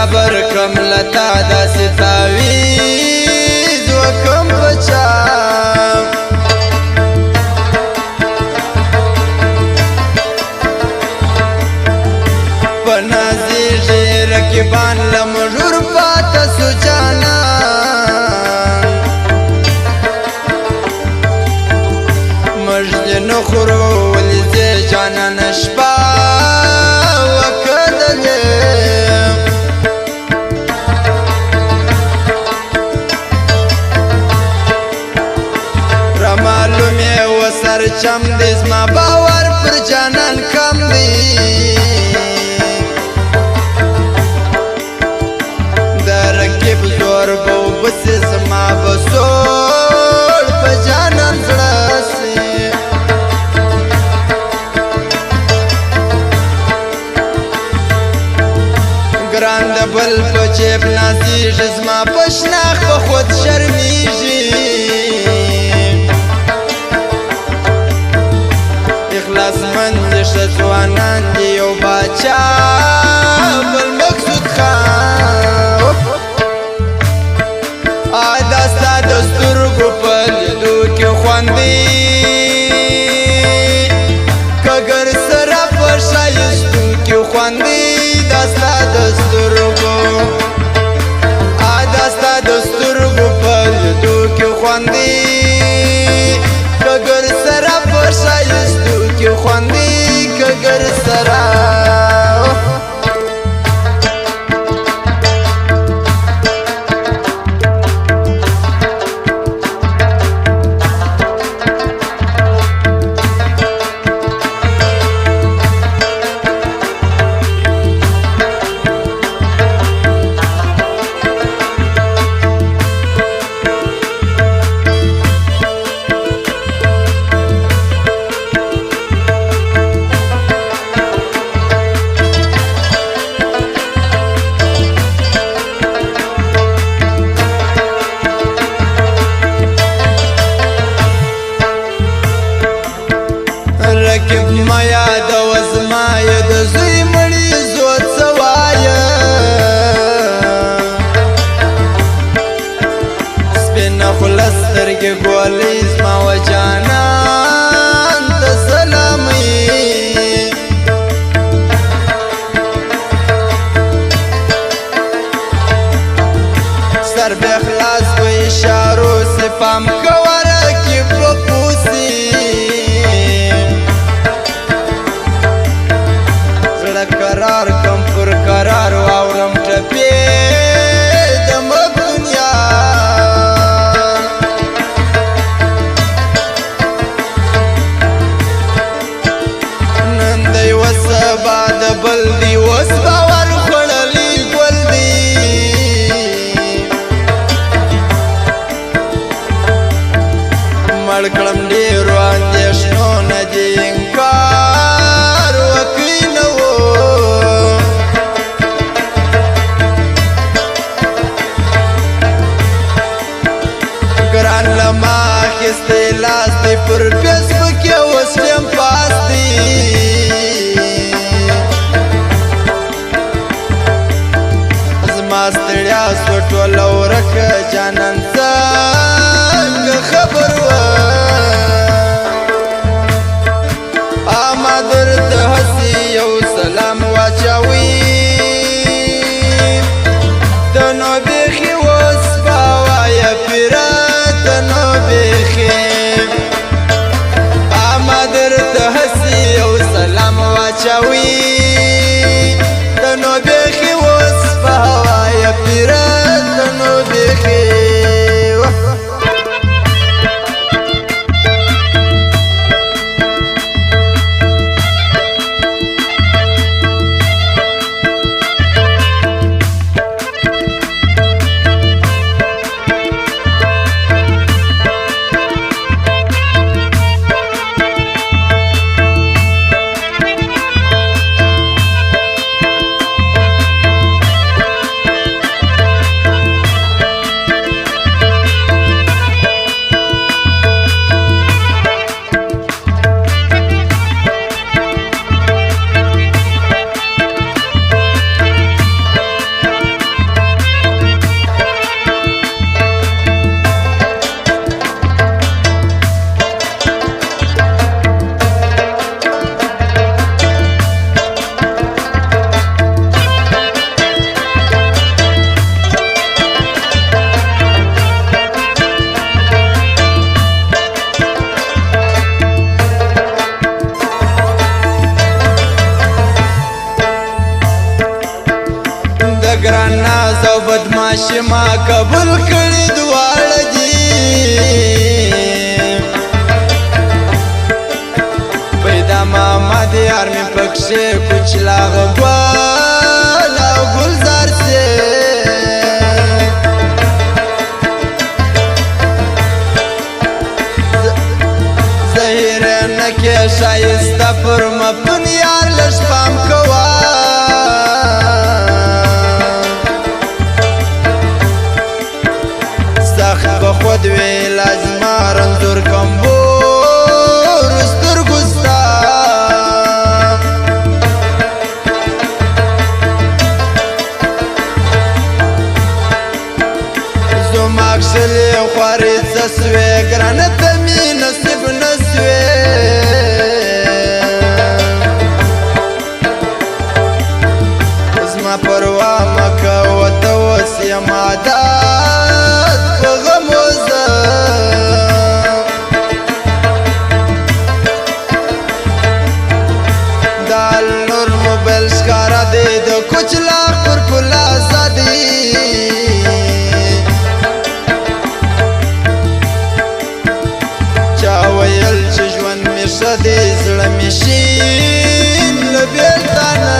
صبر کم لتا داسې تعویذ وکم بچا په نازېږي رقیبان له مژور پاته سو جانان مژ دې نه خورو ولې زه جانان شپه چم دې زما باور پر جانان کم دی د رقیب زور به وبسې زما به سوړ په جانان زړه سي ګران د بل په جیب نازېږي زما په شناخت په خود شرمېږي اخلاصمند دې ښه ځوانان دي یو باچا بل مقصود خان دا ستا د سترګو په لیدو کې خوند دی که ګر سره په ښایستو کې خوند دی دا ستا د سترګو دا ستا د سترګو په لیدو کې خوند دی که ګر سره په ښایستو خوندی کگر سرا رقیب ما یادوه زما یې د زوی مړي زور څه وایه سپینه خوله سترګې ګولۍ زما و جانان ته سلامي سر بیا خلاص په اشارو سې پام کوه رقیب په پوسي قرار کم پر قرار واورم ټپې د مب دنیا نن دی و سبا د بل دی اوس باور خوړلی ګل دی مړ کړم ډېرو اندېښنو نه دي انکار وکړي نه ګران له ما اخیستی لاس دی پر فیسبوک یې اوس ټیم پاس دی زما ستړیا سوه ټوله ورکه جانان څنګه خبر وه ما درته هسې یو سلام واچوي ته نو بیخي اوس به وایه پیره نو بیخي ما درته هسې یو سلام واچوي ته نو بیخي اوس په هوایه پیره ته نو بیخي ماشما قبول کړي دواړه دي پیدا محمد یار می پکښې کوچلا غوال او ګلزار سي زهیر نکې شایسته پر مپن یار لږ پام کوه خود وی لازما رنزور کمبور سترګو ستا زما کښلې خوارې څه سوې ګرانه ته مې نصیب نه سوې زما پروا مه کوه ته اوس یم عادت په غمو کوچلا پر پلا زادی چا ویل چې ژوند مې ښه دی زړه مې شین له بېلتانه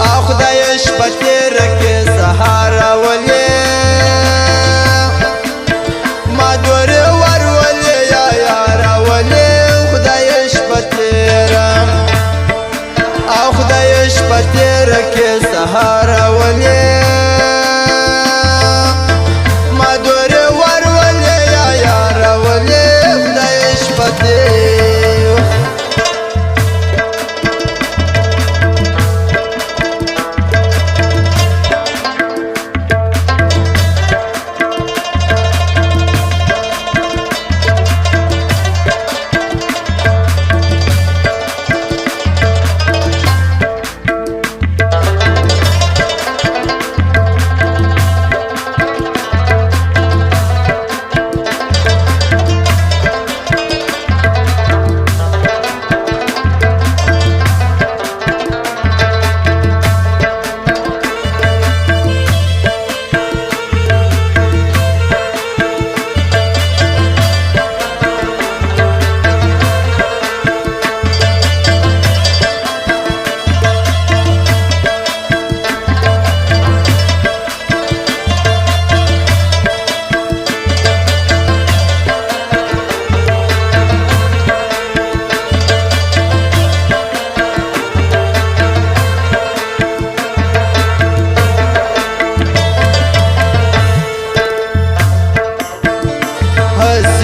او خدایه شپه تېره کړې سهار راولې ما دورې ورولې یا راولې خدایه شپه تېره او خدای شپه تېره کې سهار راولې ما دورې ورولې یا راولې خدای شپه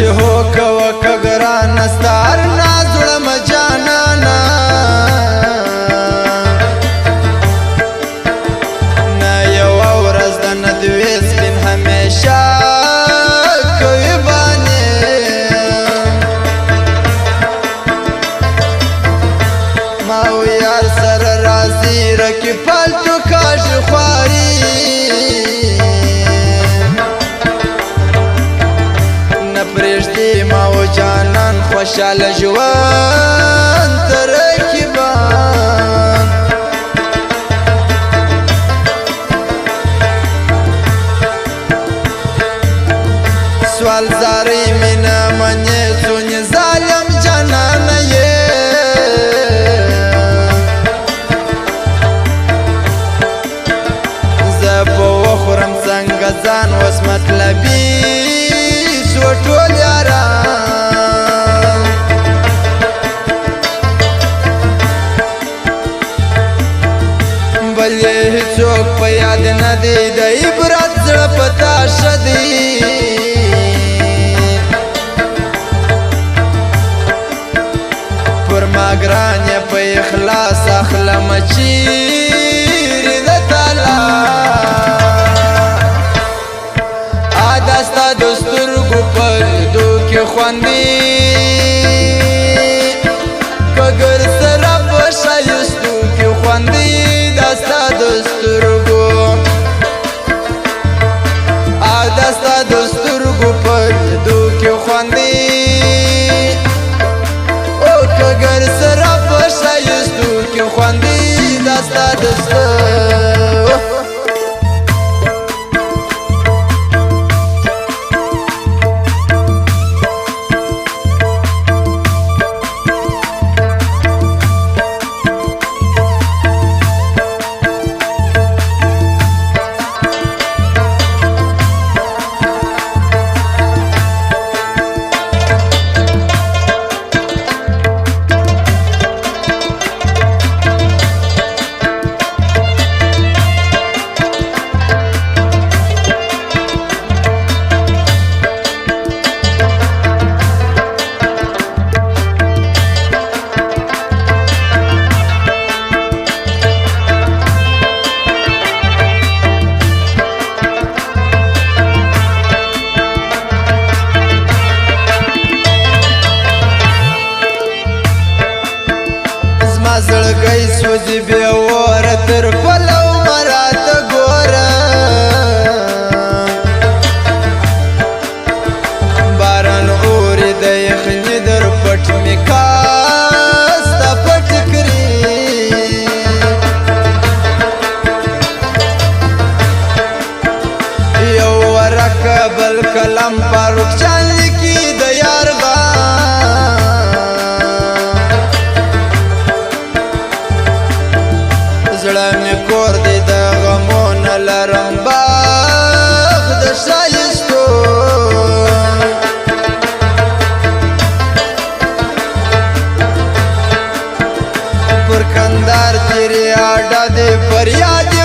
هو کوه که ګرانه ستا هر ناز وړم جانانه نه یوه ورځ د نه دوې سپین همیشه کوي بانې ما و یار سره راځي رکې پالتو کاږي خواري پرېږدي ما و جانان خوشحاله ژوند ته رقیبان سوال زارۍ مې نه منې څونې ظالم جانانه یې زه به وخورم څنګه ځان اوس مطلبي ټول یاران بل یې هېڅوک په یاد نه دی د عبرت زړه په تا ښه دی پر ما ګران یې په اخلاص اخلمه چیرې د تالا دا ستا د سترګو په لیدو کې خوندي که ګر سره په ښایستو کې خوندي دا ستا د سترګو دا ستا د سترګو په لیدو کې خوندي او که ګر سره په ښایستو کې خوندي دا ستا د سترګو زړګی سوځي بې وره تر پلو مراته ګوره باران اوري د یخني در پټ مې کاسته پټ کړي یو ورک بل کلم فاروق جان لیکي د یار زړه مې کور دی د غمو نه لرم باغ د ښایستو پر کندهار تیرې اډه دې فریاد